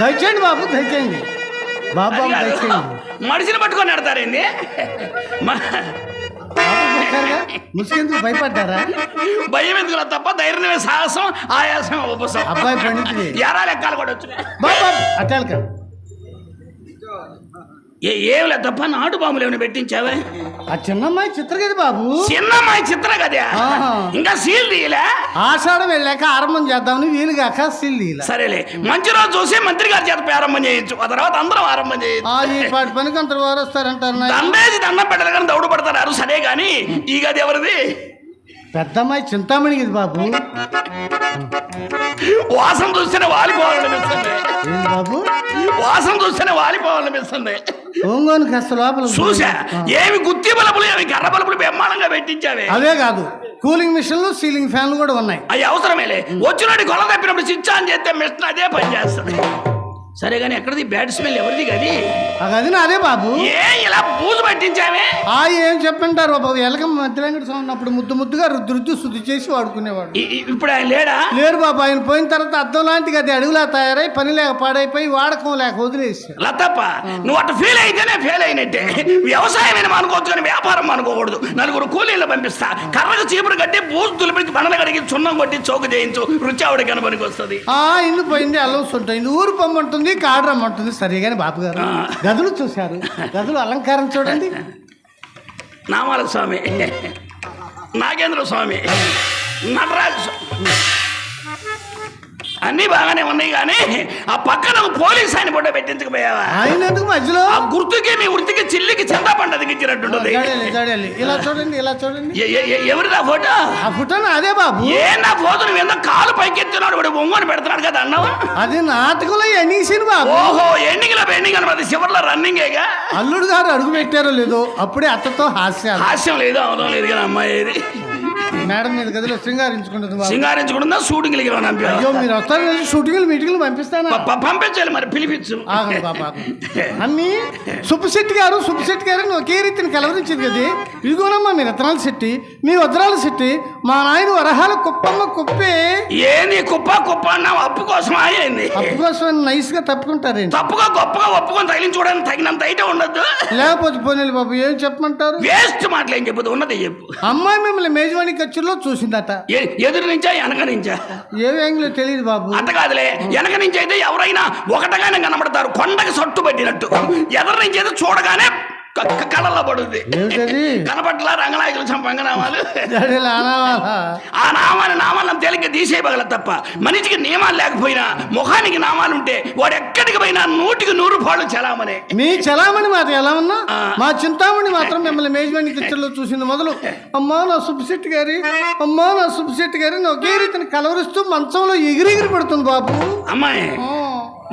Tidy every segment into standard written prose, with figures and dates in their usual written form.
దయచేయండి బాబు, దయచేయండి బాబు, దయచేయండి. మనిషిని పట్టుకొని నడతారేంది? ముసుకెందుకు భయపడ్డారా? భయం ఎందుకు తప్ప ధైర్యమే సాహసం, ఆయాసం ఉపసం. అబ్బాయి పండితుడే. ఎరా లెక్కలు కూడా వచ్చినాయి బాబు. అట్టాలి ఏం లేదు తప్ప నాటు బాంబులు ఏమైనా పెట్టించావే? ఆ చిన్నమ్మాయి చిత్రగది బాబు. చిన్నమ్మాయి చిత్ర కదే ఇంకా సీల్ తీయలే. ఆషాఢం వెళ్ళాక ఆరంభం చేద్దామని వీలుగాక సీల్ తీయలే. సరేలే, మంచి రోజు చూసి మంత్రి గారి చేత ఆరంభం చేయొచ్చు, ఆ తర్వాత అందరం ఆరంభం చేయొచ్చు. ఈ పాటి పనికి అంత వారు వస్తారంటారు. దండేసి దండం పెట్టాలి కానీ దౌడు పడతారు. సరే గాని ఈ గది ఎవరిది? పెద్దమ్మాయి చింతామణికి బాబు. వాసన చూస్తేనే వాలిపోవాలనిపిస్తుంది బాబు. వాసన చూస్తేనే వాలిపోవాలనిపిస్తుంది. ఒంగోని కాస్త లోపల చూసా. ఏమి గుత్తి బల్బులు, ఏమి కర్ర బల్బులు బ్రహ్మాండంగా పెట్టించావే. అవే కాదు, కూలింగ్ మిషన్లు, సీలింగ్ ఫ్యాన్లు కూడా ఉన్నాయి. అవి అవసరమేలే. వచ్చినోడి కొల తప్పినప్పుడు స్విచ్ ఆన్ చేస్తే మిషన్ అదే పని చేస్తుంది. సరే కానీ ఎక్కడిది బ్యాడ్ స్మెల్? ఎవరిది గది? గది నాదే బాబు. ఇలా బూజు పట్టించావే? ఏం చెప్పంటారు బాబు, ఎలక మధ్యలంకటి ఉన్నప్పుడు ముద్దు ముద్దుగా రుద్దు శుద్ధి చేసి వాడుకునేవాడు. ఇప్పుడు ఆయన లేడా? లేరు బాబు. ఆయన పోయిన తర్వాత అద్దం లాంటి గది అడుగులా తయారై పని లేక పాడైపోయి వాడకం లేక వదిలేసి. లతప్ప, నువ్వు అటు ఫెయిల్ అయితేనే ఫెయిల్ అయినట్టే. వ్యవసాయం అనుకోవచ్చు కానీ వ్యాపారం అనుకోకూడదు. నలుగురు కూలీలు పంపిస్తా, కర్రకు చీపురు కట్టి బూజు తులిపి బండలు కడిగి చున్నం కొట్టి చౌక చేయించు, రుచి ఆవిడ కనపనికి వస్తుంది. ఇల్లు పోయింది, అల్లం ఉంటుంది, ఊరు పొమ్మంటుంది, కాడు రమ్మంటుంది. సరిగాని బాబు గారు గదులు చూశారు, గదులు అలంకారం చూడండి. నామాల స్వామి, నాగేంద్ర స్వామి, నటరాజ స్వామి అన్ని బాగానే ఉన్నాయి కానీ ఆ పక్కన పోలీస్ ఆయన ఫోటో పెట్టించకపోయావా? ఆయన ఎందుకు మధ్యలో? ఆ గుర్తుకి మీ వృత్తికి చిల్లికి చింత పండదిగిచ్చినట్టుంటది. ఇలా చూడండి, ఇలా చూడండి. ఎవరిదా ఫోటో? ఆ ఫోటో అదే బాబు. నా ఫోటో నువ్వు ఎంత కాలు పైకెత్తున్నాడు, వాడు ఒంగోని పెడుతున్నాడు కదా అన్నావా? అది నాటకంలో ఎండింగ్ బాబు. ఓహో, ఎండింగ్ లో పెండింగ్ అనమాట, చివరిలో రన్నింగేగా. అల్లుడు గారు అడుగు పెట్టారో లేదో అప్పుడే అత్తతో హాస్యం లేదు, అవడం లేదు కానీ అమ్మాయి మేడం మీద గదిలో సింగారించుకుంటుంది. సింగారించుకుంటుందా? షూటింగ్ అయ్యో, మీరు వస్తారు షూటింగ్లు మీటింగ్లు పంపిస్తాను. పంపించాలి మరి, పిలిపించు. అమ్మి సుబ్బశెట్టి గారు, సుబ్బశెట్టి గారు ఒకే రీతిని కలవరించింది కదా. ఇదిగోనమ్మా మీ రత్నాల శెట్టి, మీ వజ్రాల శెట్టి, మా నాయన వరహాల కుప్పమ్మ కుప్పే. ఏంది కుప్ప కుప్ప అన్నావు? అప్పు కోసం అయ్యింది. అప్పు కోసం నైస్ గా తప్పుకుంటారేంటి? తప్పుగా గొప్పగా ఒప్పుకొని తగిలించుకోవడానికి తగినంత అయితే ఉండదు. లేకపోతే పోనీ బాబు ఏం చెప్పమంటారు? వేస్ట్ మాటలు ఏం చెప్పదు, ఉన్నది చెప్పు. అమ్మాయి మిమ్మల్ని మేజవాణి కచ్చర్లో చూసిందట. ఎదురు నుంచా వెనక నుంచా? ఏ యాంగిలో తెలియదు బాబు. అంత కాదులే, వెనక నుంచి అయితే ఎవరైనా ఒకటగానే కనబడతారు, కొండకి సట్టు పెట్టినట్టు. ఎదురు నుంచి అయితే చూడగానే కళ్ళల్లో పడుద్ది. కనపట్ల రంగనాయకులు పంగనామాలు, ఆ నామాలను తేలిక తీసేయగల తప్ప మనిషికి నియమాలు లేకపోయినా ముఖానికి నామాలుంటే వాడు ఎక్కడికి పోయినా 100కి 100 చలామణి. మీ చలామణి మాట ఎలా ఉన్నా మా చింతామణి మాత్రం మిమ్మల్ని మేజవాణి పిక్చర్లో చూసింది మొదలు. అమ్మా నా సుబ్బశెట్టి గారి, అమ్మా నా సుబ్బశెట్టి గారి ఒకే రీతిని కలవరిస్తూ మంచంలో ఎగిరెగిరి పడుతుంది బాబు. అమ్మాయి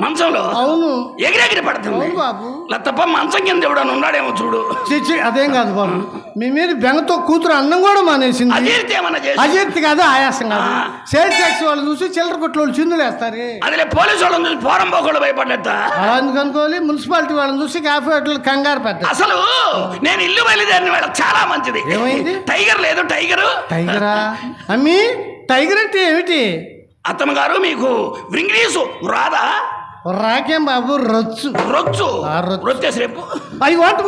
మంచంలో? అవును, ఎగిరెగిరి పడుతుంది బాబు. తప్ప మంచం కింద ఎవడని ఉన్నాడేమో చూడు. అదేం కాదు బాబు, మీ మీద బెంగతో కూతురు అన్నం కూడా మానేసింది. అజీర్తి కాదు, ఆయాసం కాదు. సేల్ ట్యాక్స్ వాళ్ళు చూసి చిల్లర కొట్ల వాళ్ళు చిందులు వేస్తారు. అదే పోలీసు వాళ్ళని చూసి పోరం పోకుండా భయపడ్డట. అలా ఎందుకు అనుకోవాలి? మున్సిపాలిటీ వాళ్ళని చూసి కాఫీ హోటల్ కంగారు పెట్ట. అసలు నేను ఇల్లు బయలుదేరిన వాళ్ళ చాలా మంచిది. ఏమైంది? టైగర్ లేదు. టైగరా? అమ్మి టైగర్ అంటే ఏమిటి? అత్తమ్మ గారు మీకు ఇంగ్లీషు రాదా? రాకేం బాబు, రొచ్చు. రొచ్చేసి రేపు ఐ వాంట్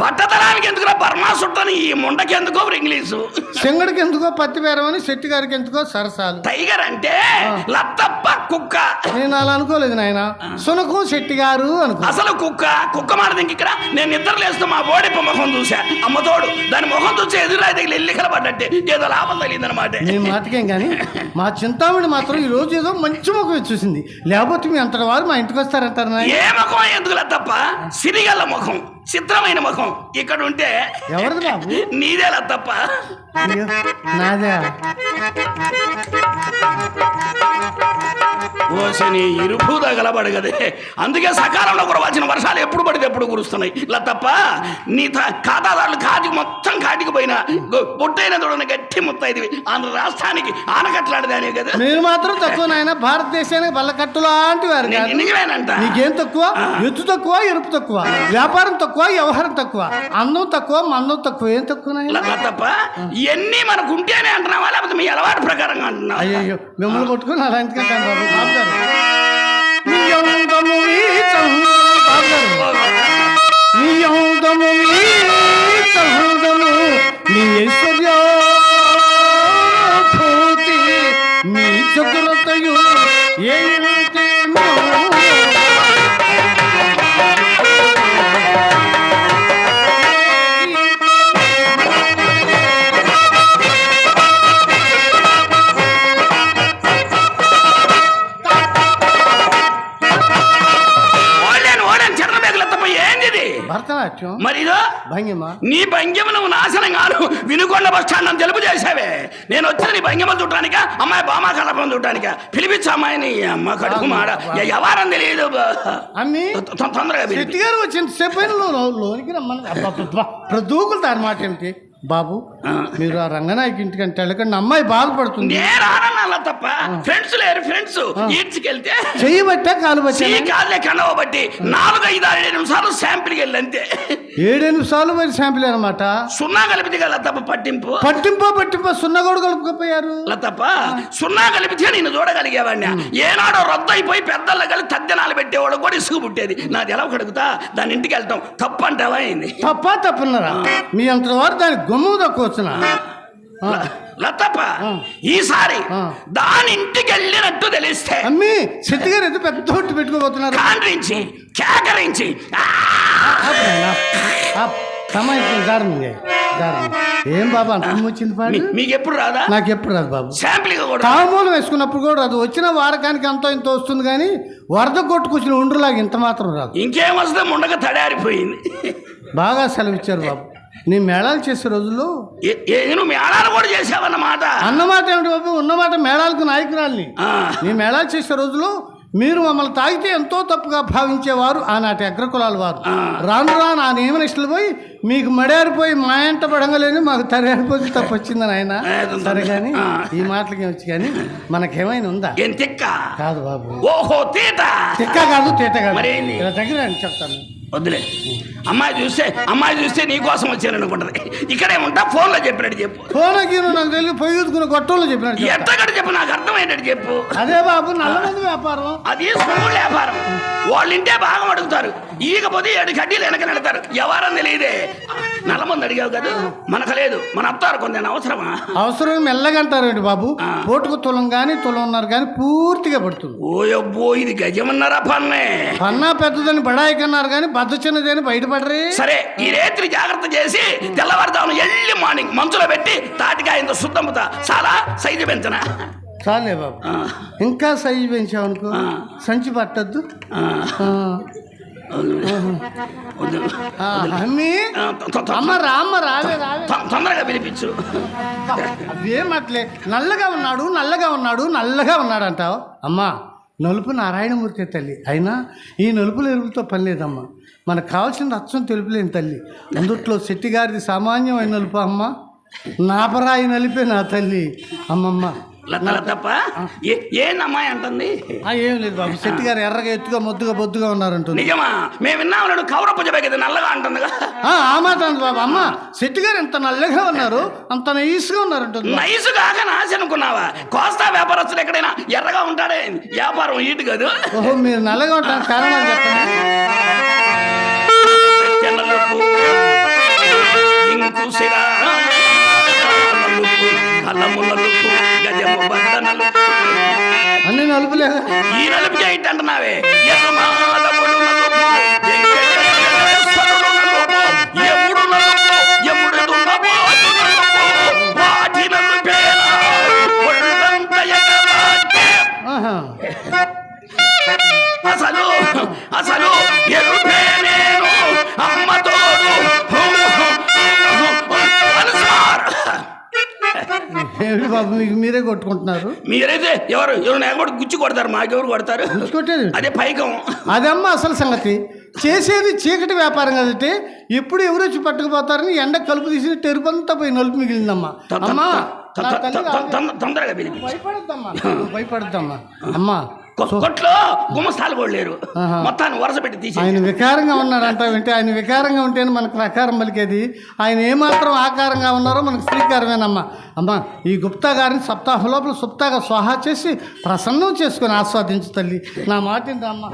బట్టతనానికి ఎందుకురా బర్మా సుట్టని, ఈ ముండకి ఎందుకో ఇంగ్లీషు, సింగడికి ఎందుకో పత్తి బేరమని, శెట్టి గారికి ఎందుకో సరసాలు. టైగర్ అంటే లత్తప్ప కుక్క. నేను అలా అనుకోలేదు నాయన, సునకు శెట్టి గారు అనుకో. అసలు కుక్క మాట ఇక్కడ నేను నిద్ర లేస్తూ మా బోడిప్ప ముఖం చూసా. అమ్మతోడు దాని ముఖం చూసి ఎదురా దగ్గర ఎల్లికల పడ్డట్టే ఏదో లాభం తగిలిందనమాట. నీ మాటకేం కానీ మా చింతామణి మాత్రం ఈ రోజు ఏదో మంచి ముఖం చూసింది. లేకపోతే మీ అంతటి వారు మా ఇంటికి వస్తారంటారు. ఏ ముఖం ఎందుకు లత్తప్ప? సిరిగల్ల ముఖం, చిత్రమైన ముఖం ఇక్కడ ఉంటే ఎవరిది బాబు? నీదే లత్తప్ప. నాదే ఓసని ఇరుపు తగలబడగదే. అందుకే సకాలంలో కురవాల్సిన వర్షాలు ఎప్పుడు పడితే ఎప్పుడు కురుస్తున్నాయి. ఇలా తప్ప నీ ఖాతాదారులు మొత్తం కాటికి పోయినా బొట్టైన దొడన గట్టి ముత్తైదివి ఆంధ్ర రాష్ట్రానికి ఆనకట్లాడదానే కదా. మీరు మాత్రం తక్కువ నాయన, భారతదేశానికి బల్లకట్టు లాంటి వారు. నిజమేనంట. నీకేం తక్కువ? ఎత్తు తక్కువ, ఎరుపు తక్కువ, వ్యాపారం తక్కువ, వ్యవహారం తక్కువ, అందం తక్కువ, మందం తక్కువ. ఏం తక్కువ నాయన? తప్ప ఇవన్నీ మనకు ఉంటేనే అంటున్నావా లేకపోతే మీ అలవాటు ప్రకారంగా అంటున్నావా? అయ్యో మిమ్మల్ని కొట్టుకుని అలా ఎందుకంటాను బాబు. బాబు గారు నీ ఐశ్వర్యాభూతి నీ చతురతయు భరతనాట్యం మరిదో భంగిమ. నీ భంగిమ నువ్వు నాశనం కాదు. వినుకొండ బస్ స్టాండ్ అని తెలుపు చేసావే. నేను వచ్చిన నీ భంగిమ చూడటానిక, అమ్మాయి బామా కలపం చూడటానిక. పిలిపించు అమ్మాయిని. అమ్మ కడుపు మాడ ఎవరని తెలియదు. అమ్మి తొందరగా శెట్టి గారు వచ్చిన సేపు లోనికి రమ్మని దూకులు తాను మాట ఏమిటి బాబు? మీరు ఆ రంగనాయకి ఇంటికంటే వెళ్ళకండి, అమ్మాయి బాధపడుతుంది. తప్ప ఫ్రెండ్స్ లేరు. ఫ్రెండ్స్ ఈడ్చుకెళ్తే చెయ్యబట్టే కాలు బట్టి కాళ్ళే కండవ బట్టి 4, 5, 6 నిమిషాలు శాంపిల్కి వెళ్ళి అంతే. 7 నిమిషాలు మరి శాంపిల్ అనమాట. సున్నా కలిపితే కదా తప్ప పట్టింపు సున్నా కూడా కలుపుకపోయారు. తప్ప సున్నా కలిపితే నేను చూడగలిగేవాడిని. ఏనాడో రద్దు అయిపోయి పెద్దల్లో కలిసి తద్దెనాలు పెట్టేవాడు కూడా ఇసుగు పుట్టేది. నాది ఎలా కడుగుతా దాని ఇంటికి వెళ్తాం తప్పు అంటావా అయింది. తప్పున్నారా? మీ అంత వారు దాని గమ్ము తక్కువ వచ్చిన లతప్ప ఈసారి దాని ఇంటికి వెళ్ళినట్టు తెలిస్తే అమ్మి శెట్టి గారు ఏదో పెద్ద హొట్టు పెట్టుకోబోతున్నారు. కాండ్రించి కేకరించి ఏం బాబా అంత వచ్చింది పాడు? మీకు ఎప్పుడు రాదా? నాకు ఎప్పుడు రాదు బాబు. శాంపిల్ తామూలం వేసుకున్నప్పుడు కూడా రాదు. వచ్చిన వారకానికి అంతో ఇంత వస్తుంది కానీ వరద కొట్టుకొచ్చిన ఉండ్రులాగా ఇంత మాత్రం రాదు. ఇంకేం వస్తే ముండక తడారిపోయింది. బాగా సెలవిచ్చారు బాబు. నీ మేళాలు చేసే రోజుల్లో నువ్వు మేళాలు కూడా చేసావన్నమాట. అన్నమాట ఏమిటి బాబు? ఉన్నమాట మేళాలకు నాయకురాల్ని. నీ మేళాలు చేసే రోజుల్లో మీరు మమ్మల్ని తాగితే ఎంతో తప్పుగా భావించేవారు ఆనాటి అగ్రకులాల వారు. రాను రాను ఆ నియమనిష్టలు పోయి మీకు మడారిపోయి మా ఎంట పడంగలేని మాకు తరిపోతే తప్పు వచ్చిందని ఆయన. సరే కానీ ఈ మాటలకి వచ్చి కానీ మనకేమైనా ఉందా? కాదు బాబు. ఓహో తీట కాదు తీట కాదు. ఇలా దగ్గర చెప్తాను. వద్దులే. అమ్మాయి చూస్తే నీ కోసం వచ్చాను అనుకుంటది. ఇక్కడే ఉంటా. ఫోన్లో చెప్పినట్టు చెప్పు. ఫోన్కి నాకు తెలియదు. పొయ్యి ఊదుకున్న గొట్టంలో చెప్పినట్టు ఎట్టగడ చెప్పు. నాకు అర్థమయ్యేటట్టు చెప్పు. అదే బాబు నల్లమంది వ్యాపారం. అది స్కూల్ వ్యాపారం. వాళ్ళింటే బాగా అడుగుతారు. ఈకపోతే 7 కడ్డీలు వెనక నెడతారు. ఎవరని తెలియదే. నల్లమంది అడిగావు కదా. మనకు లేదు. మన అత్తారు కొంత అవసరమా? అవసరం మెల్లగా అంటారు బాబు. పోటుకు తులం కానీ తులంన్నర కానీ పూర్తిగా పడుతుంది. ఓయబ్బో ఇది గజమన్నారా? పన్నా పెద్దదని బడాయికి అన్నారు కానీ బద్ద చిన్నదని బయటపడరే. సరే ఈ రేత్రి జాగ్రత్త చేసి తెల్లవారుదాము ఎర్లీ మార్నింగ్ మంచులో పెట్టి తాటికాయంతో శుద్ధముతా. చాలా సైజు పెంచనా? చాలే బాబు. ఇంకా సైజు పెంచావనుకో సంచి పట్టద్దు. అమ్మ రామ్మ రావే తొందరగా పిలిపించు. అవేమట్లే నల్లగా ఉన్నాడు అంటావు. అమ్మా నలుపు నారాయణమూర్తి తల్లి అయినా ఈ నలుపులు ఎరుపులతో పని లేదమ్మా. మనకు కావాల్సింది అచ్చం తెలుపులేని తల్లి. అందుట్లో శెట్టి గారిది సామాన్యమైన నలుపు అమ్మ. నాపరాయి నలిపే నా తల్లి అమ్మమ్మ. తప్ప ఏందమ్మాయి అంటుంది? ఏం లేదు బాబు. శెట్టి గారు ఎర్రగా ఎత్తుగా మొద్దుగా బొద్దుగా ఉన్నారంటుంది. నిజమా? మేము విన్నాం. కౌరప్ప చెప్పే నల్లగా అంటుందిగా. ఆ మాట అంది బాబు. అమ్మ శెట్టి గారు ఎంత నల్లగా ఉన్నారు అంత నైస్గా ఉన్నారంటుంది. నైస్ కాక నాశ అనుకున్నావా? కోస్తా వ్యాపారస్తులు ఎక్కడైనా ఎర్రగా ఉంటాడే. వ్యాపారం ఈటు కాదు. ఓహో మీరు నల్లగా ఉంటారు కారణాలు చెప్పండి. అన్ని నలుపులే. ఈ నలుపు చేయట్ అంటున్నావే. అసలు ఎరుపే నేను అమ్మతోడు బాబు మీకు మీరే కొట్టుకుంటున్నారు. మీరైతే ఎవరు ఎగబడి గుచ్చి కొడతారు, మాకెవరు కొడతారు? కొట్టేది అదే పైకం. అదమ్మా అసలు సంగతి. చేసేది చీకటి వ్యాపారం కదంటే ఎప్పుడు ఎవరు వచ్చి పట్టుకుపోతారని ఎండ కలుపు తీసి టెరుపంతా పోయి నలుపు మిగిలిందమ్మా. అమ్మా తొందరగా పిలిపి. భయపడద్దమ్మా అమ్మా. కొట్లో గుమస్తాలు కూడా లేరు, మొత్తాన్ని వరుస పెట్టి తీసి. ఆయన వికారంగా ఉన్నాడంట. వింటే ఆయన వికారంగా ఉంటేనే మనకు ఆకారం పలికేది. ఆయన ఏమాత్రం ఆకారంగా ఉన్నారో మనకు శ్రీకారమేనమ్మా. అమ్మా ఈ గుప్తా గారిని సప్తాహం లోపల సుప్తాగా స్వాహా చేసి ప్రసన్నం చేసుకొని ఆస్వాదించు తల్లి. నా మాట అమ్మా.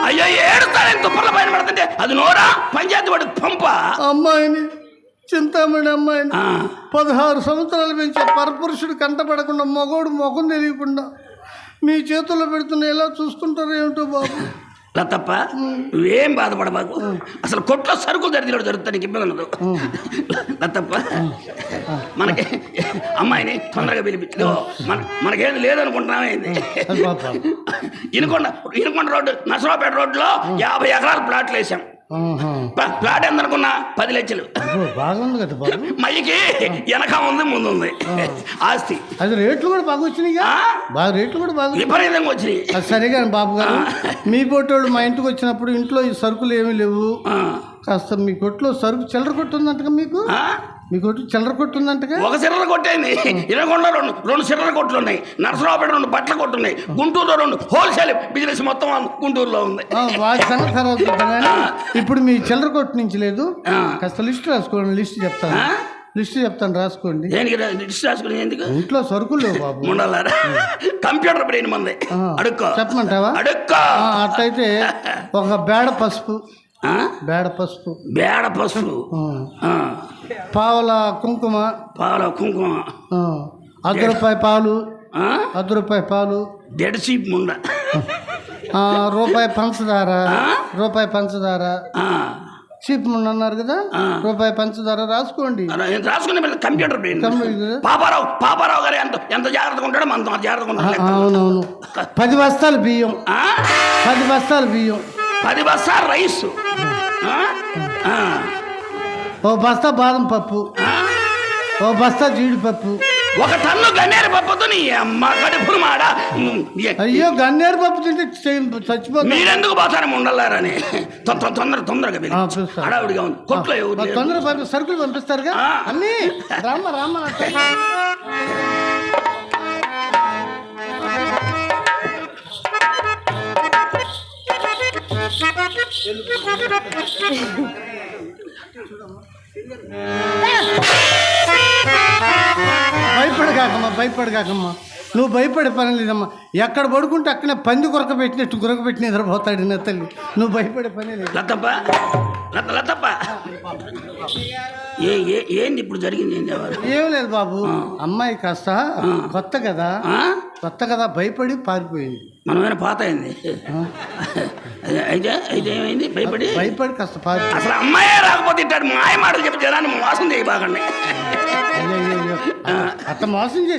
అయ్యో ఏడుతాను తుప్పర్ల పైన పడుతుంటే అది నోరా పంచాయతీ వాడు పంప. అమ్మాయిని చింతామణి అమ్మాయిని 16 సంవత్సరాలు పెంచే పరపురుషుడు కంటపడకుండా మగోడు ముఖం తెలియకుండా మీ చేతుల్లో పెడుతున్న ఎలా చూసుకుంటారో ఏమిటో బాబు. తప్ప నువ్వేం బాధపడబాకు. అసలు కొట్లో సరుకులు దరిద్రుడు జరుగుతానికి ఇబ్బంది ఉండదు. తప్ప మనకి అమ్మాయిని తొందరగా పిలిపించు. మనకేది లేదనుకుంటున్నామేంది. ఇనుకొండ రోడ్డు నసరాపేట రోడ్డులో 50 ఎకరాల ప్లాట్లు వేసాం. ప్లాట్ ఎంతనుకున్నా 10 లక్షలు. బాగుంది కదా బాబు. మయ్యకి వెనక ఉంది ముందు ఉంది ఆస్తి. అది రేట్లు కూడా బాగా వచ్చినాయి. బాగా రేట్లు కూడా బాగా విపరీతంగా వచ్చినాయి. అది సరే కానీ బాబు గారు, మీ పోటోళ్ళు మా ఇంటికి వచ్చినప్పుడు ఇంట్లో ఈ సరుకులు ఏమీ లేవు. కాస్త మీ కొట్లో సరుకు చిల్లర కొట్టు ఉందంటగా. మీ కొట్టు చిల్లర కొట్టు ఉందంటగా. ఒక చిల్లర కొట్టేయండి. ఇనకొండలో రెండు చిల్లర కొట్లు ఉన్నాయి. నరసరావుపేట 2 బట్టల కొట్టు ఉన్నాయి. గుంటూరులో 2 హోల్సేల్ బిజినెస్ మొత్తం గుంటూరులో ఉంది. ఇప్పుడు మీ చిల్లర కొట్టు నుంచి లేదు. కాస్త లిస్ట్ రాసుకోండి. లిస్ట్ చెప్తాను రాసుకోండి. లిస్ట్ రాసుకుని ఎందుకు? ఇంట్లో సరుకులు లేవు బాబు. ఉండాలారా? కంప్యూటర్ బ్రెయిన్ మంది. అడుక్కో. చెప్పమంటావా? అడుక్కో. అట్లయితే ఒక బేడ పసుపు. పావుల కుంకుమ. ₹1 పాలు. ₹1 డెడ్సీప్ ముండ. రూపాయి పంచదార. చీప్ ముండ అన్నారు కదా. ₹1 పంచదార రాసుకోండి. రాసుకుని కంప్యూటర్ బ్రెయిన్. పాపారావు గారు ఎంత జాగ్రత్తగా ఉంటాడో మనం జాగ్రత్తగా ఉంటాం. అవునవును. 10 బస్తాలు బియ్యం. 10 బస్తాలు రైస్. 1 బస్తా బాదం పప్పు. 1 బస్తా జీడిపప్పు. 1 టన్ను గన్నేరు పప్పుతో నీ అమ్మ కడుపురు మాడ. అయ్యో గన్నేరు పప్పు తింటే చచ్చిపోతుంది. మీరెందుకు పోతాను ఉండాలని. తొందరగా హడావుడిగా ఉంది. కొట్లో తొందరగా సరుకులు పంపిస్తారుగా అన్నీ. రామ్మ భయపడగాకమ్మా. నువ్వు భయపడే పని లేదమ్మా. ఎక్కడ పడుకుంటే అక్కడే పంది కొరక పెట్టిన నిద్రపోతాడు నా తల్లి. నువ్వు భయపడే పని లేదు. లతప్ప ఏంది ఇప్పుడు జరిగింది? ఏం లేదు బాబు. అమ్మాయి కాస్త కొత్త కదా భయపడి పారిపోయింది. మనమైనా పాత అయింది. అయితే ఏమైంది? భయపడి కాస్త పారిపోయింది. అసలు అమ్మాయే రాకపోతే ఇట్టాడు మాయ మాటలు చెప్పి జనాన్ని మోసం చేయబాకండి. అట్లా మోసం చేసి